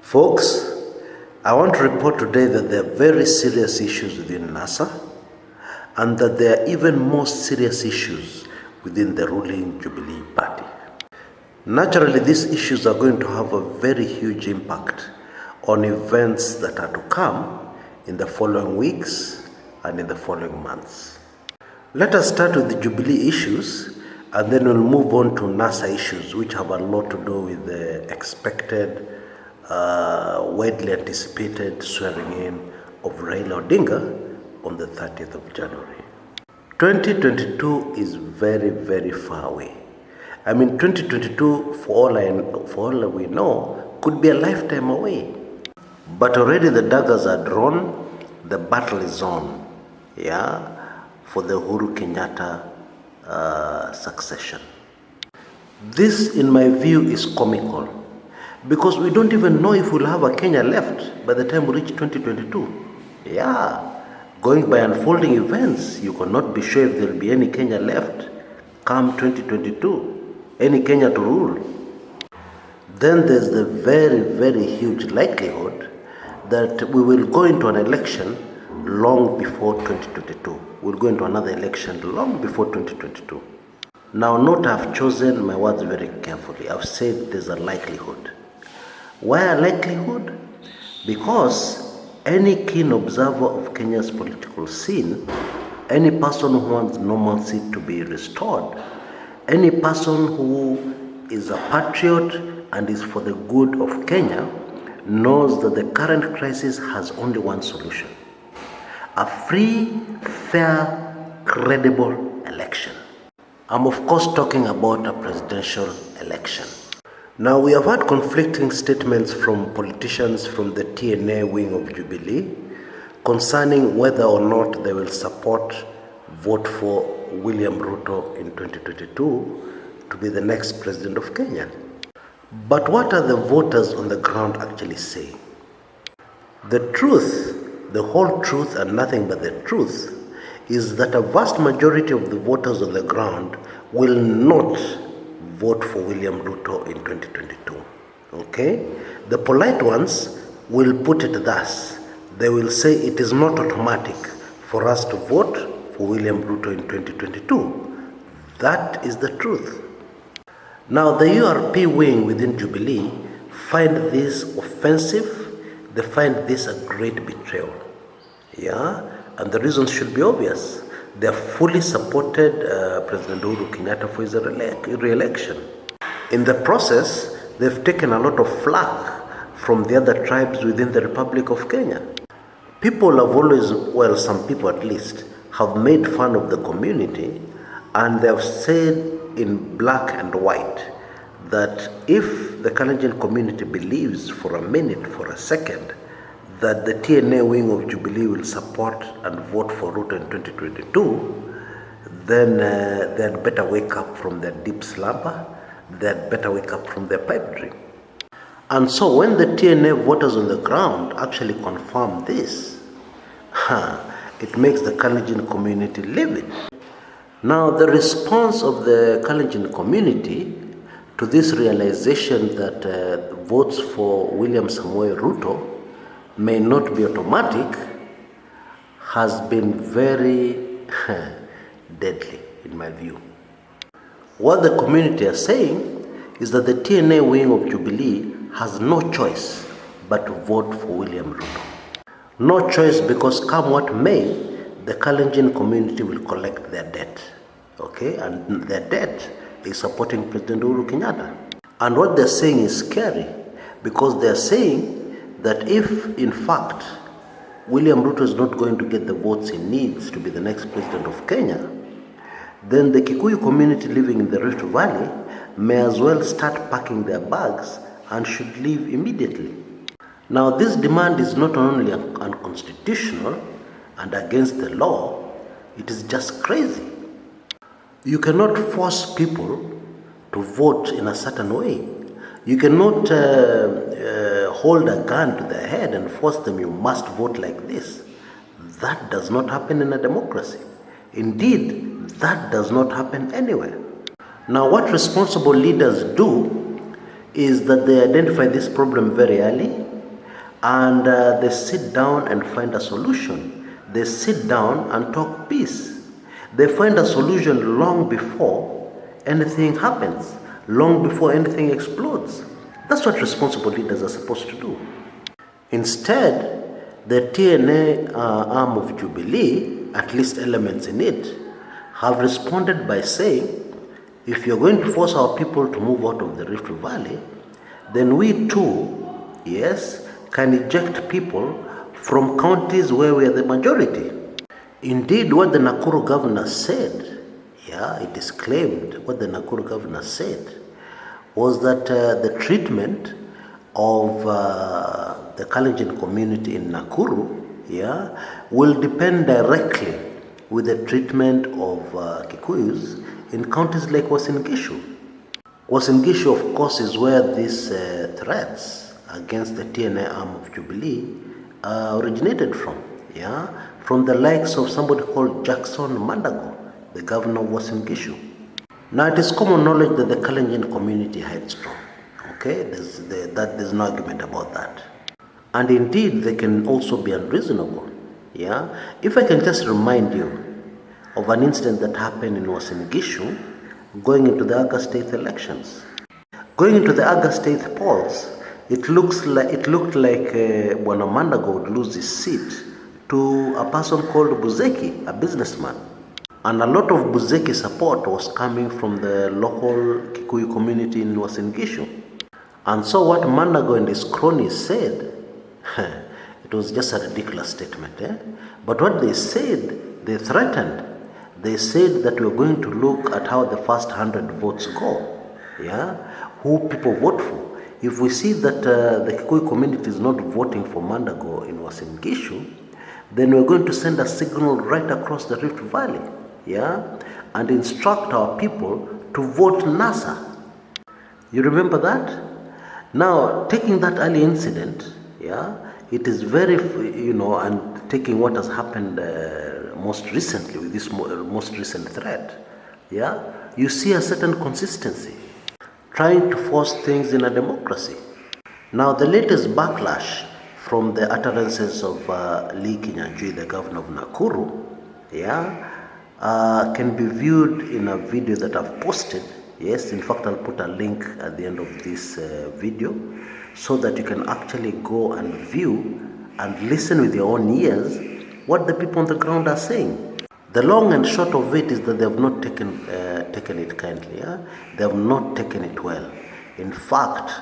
Folks, I want to report today that there are very serious issues within NASA and that there are even more serious issues within the ruling Jubilee party. Naturally, these issues are going to have a very huge impact on events that are to come in the following weeks and in the following months. Let us start with the Jubilee issues and then we'll move on to NASA issues, which have a lot to do with the expected, widely anticipated swearing in of Raila Odinga on the 30th of January. 2022 is very, very far away. I mean, 2022, for all we know, could be a lifetime away. But already the daggers are drawn, the battle is on, for the Uhuru Kenyatta succession. This, in my view, is comical because we don't even know if we'll have a Kenya left by the time we reach 2022. Going by unfolding events, you cannot be sure if there'll be any Kenya left come 2022, any Kenya to rule. Then there's the very, very huge likelihood that we will go into an election long before 2022. We'll go into another election long before 2022. Now, note I've chosen my words very carefully. I've said there's a likelihood. Why a likelihood? Because any keen observer of Kenya's political scene, any person who wants normalcy to be restored, any person who is a patriot and is for the good of Kenya, knows that the current crisis has only one solution: a free, fair, credible election. I'm of course talking about a presidential election. Now, we have had conflicting statements from politicians from the TNA wing of Jubilee concerning whether or not they will vote for William Ruto in 2022 to be the next president of Kenya. But what are the voters on the ground actually saying? The truth, the whole truth and nothing but the truth, is that a vast majority of the voters on the ground will not vote for William Ruto in 2022. Okay? The polite ones will put it thus. They will say it is not automatic for us to vote for William Ruto in 2022. That is the truth. Now, the URP wing within Jubilee find this offensive. They find this a great betrayal. And the reasons should be obvious. They have fully supported President Uhuru Kenyatta for his re-election. In the process, they've taken a lot of flack from the other tribes within the Republic of Kenya. People have always, some people at least, have made fun of the community, and they have said in black and white that if the Kalenjin community believes for a minute, for a second, that the TNA wing of Jubilee will support and vote for Ruto in 2022, then they had better wake up from their deep slumber, they had better wake up from their pipe dream. And so when the TNA voters on the ground actually confirm this, it makes the Kalenjin community livid. Now, the response of the Kalenjin community to this realization that votes for William Samoei Ruto may not be automatic has been very deadly in my view. What the community are saying is that the TNA wing of Jubilee has no choice but to vote for William Ruto. No choice because come what may, the Kalenjin community will collect their debt. Okay, and their debt is supporting President Uhuru Kenyatta. And what they're saying is scary because they're saying that if, in fact, William Ruto is not going to get the votes he needs to be the next president of Kenya, then the Kikuyu community living in the Rift Valley may as well start packing their bags and should leave immediately. Now, this demand is not only unconstitutional and against the law, it is just crazy. You cannot force people to vote in a certain way. You cannot hold a gun to their head and force them, you must vote like this. That does not happen in a democracy. Indeed, that does not happen anywhere. Now, what responsible leaders do is that they identify this problem very early and they sit down and find a solution. They sit down and talk peace. They find a solution long before anything happens, long before anything explodes. That's what responsible leaders are supposed to do. Instead, the TNA arm of Jubilee, at least elements in it, have responded by saying, if you're going to force our people to move out of the Rift Valley, then we too, yes, can eject people from counties where we are the majority. Indeed, what the Nakuru governor said, it is claimed, what the Nakuru governor said was that the treatment of the Kalenjin community in Nakuru, will depend directly with the treatment of Kikuyus in counties like Uasin Gishu. Uasin Gishu, of course, is where these threats against the TNA arm of Jubilee originated from. From the likes of somebody called Jackson Mandago, the governor of Uasin Gishu. Now, it is common knowledge that the Kalenjin community is headstrong. Okay, there's no argument about that. And indeed, they can also be unreasonable. If I can just remind you of an incident that happened in Uasin Gishu going into the August 8th elections. Going into the August 8th polls, it looked like Bwana Mandago would lose his seat to a person called Buzeki, a businessman. And a lot of Buzeki support was coming from the local Kikuyu community in Uasin Gishu. And so what Mandago and his cronies said, it was just a ridiculous statement. But what they said, they threatened. They said that we're going to look at how the first 100 votes go. Who people vote for. If we see that the Kikuyu community is not voting for Mandago in Uasin Gishu, then we're going to send a signal right across the Rift Valley. And instruct our people to vote NASA. You remember that? Now, taking that early incident, it is very, and taking what has happened most recently with this most recent threat, you see a certain consistency, trying to force things in a democracy. Now, the latest backlash from the utterances of Lee Kinyanjui, the governor of Nakuru, can be viewed in a video that I've posted. Yes, in fact, I'll put a link at the end of this video so that you can actually go and view and listen with your own ears what the people on the ground are saying. The long and short of it is that they have not taken it kindly. They have not taken it well. In fact,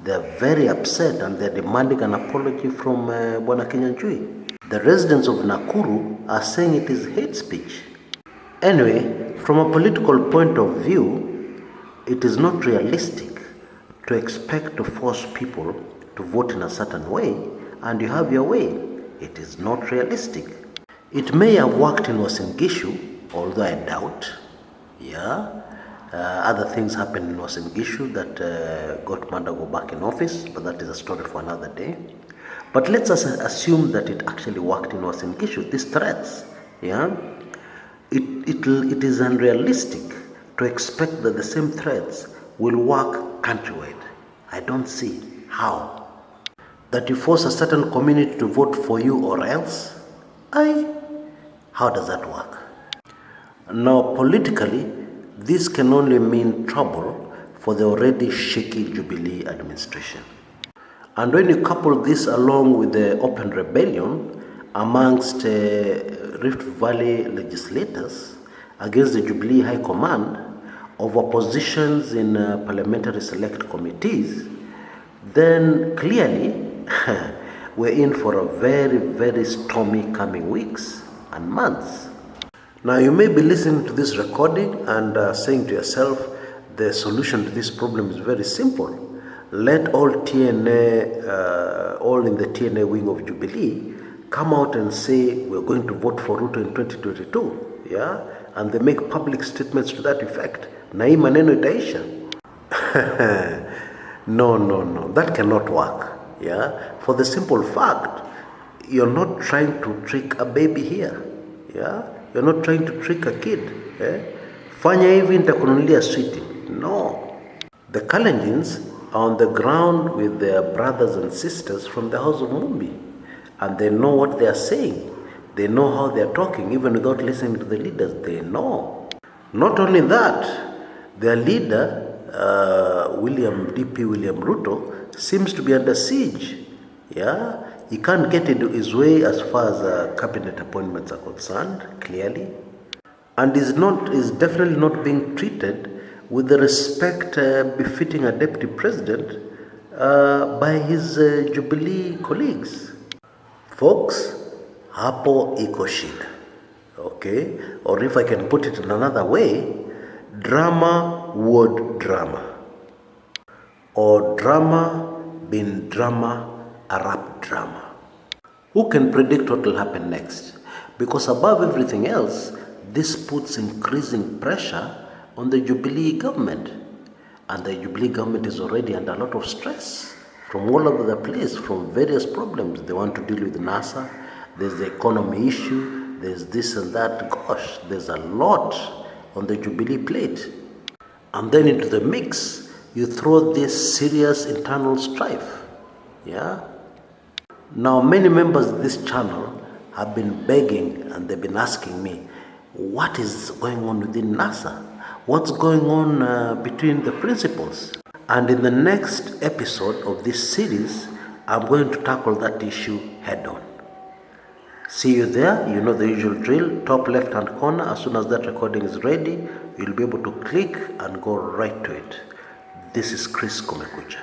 they are very upset and they are demanding an apology from Bwana Kinyanjui. The residents of Nakuru are saying it is hate speech. Anyway, from a political point of view, it is not realistic to expect to force people to vote in a certain way and you have your way. It is not realistic. It may have worked in Uasin Gishu, although I doubt. Other things happened in Uasin Gishu that got Mandago back in office, but that is a story for another day. But let's assume that it actually worked in Uasin Gishu. These threats, it is unrealistic to expect that the same threats will work countrywide. I don't see how. That you force a certain community to vote for you or else? How does that work? Now, politically, this can only mean trouble for the already shaky Jubilee administration. And when you couple this along with the open rebellion amongst Rift Valley legislators against the Jubilee High Command of oppositions in parliamentary select committees, then clearly we're in for a very, very stormy coming weeks and months. Now, you may be listening to this recording and saying to yourself, the solution to this problem is very simple. Let all TNA, all in the TNA wing of Jubilee, come out and say we're going to vote for Ruto in 2022, and they make public statements to that effect. Na hii maneno itaisha. No, that cannot work. For the simple fact, you're not trying to trick a baby here. You're not trying to trick a kid. Fanya hivi nitakununulia switi. No. The Kalenjins are on the ground with their brothers and sisters from the house of Mumbi, and they know what they are saying. They know how they are talking, even without listening to the leaders. They know. Not only that, their leader, William Ruto, seems to be under siege. Yeah, he can't get into his way as far as cabinet appointments are concerned, clearly, and is definitely not being treated with the respect befitting a deputy president by his Jubilee colleagues. Folks, hapo iko shida. Okay, or if I can put it in another way, drama word drama, or drama bin drama Arab drama. Who can predict what will happen next? Because above everything else, this puts increasing pressure on the Jubilee government. And the Jubilee government is already under a lot of stress from all over the place, from various problems. They want to deal with NASA, there's the economy issue, there's this and that. Gosh, there's a lot on the Jubilee plate. And then into the mix, you throw this serious internal strife. Yeah? Now, many members of this channel have been begging and they've been asking me, what is going on within NASA? What's going on between the principals? And in the next episode of this series, I'm going to tackle that issue head on. See you there. You know the usual drill. Top left hand corner. As soon as that recording is ready, you'll be able to click and go right to it. This is Kshs Kumekucha.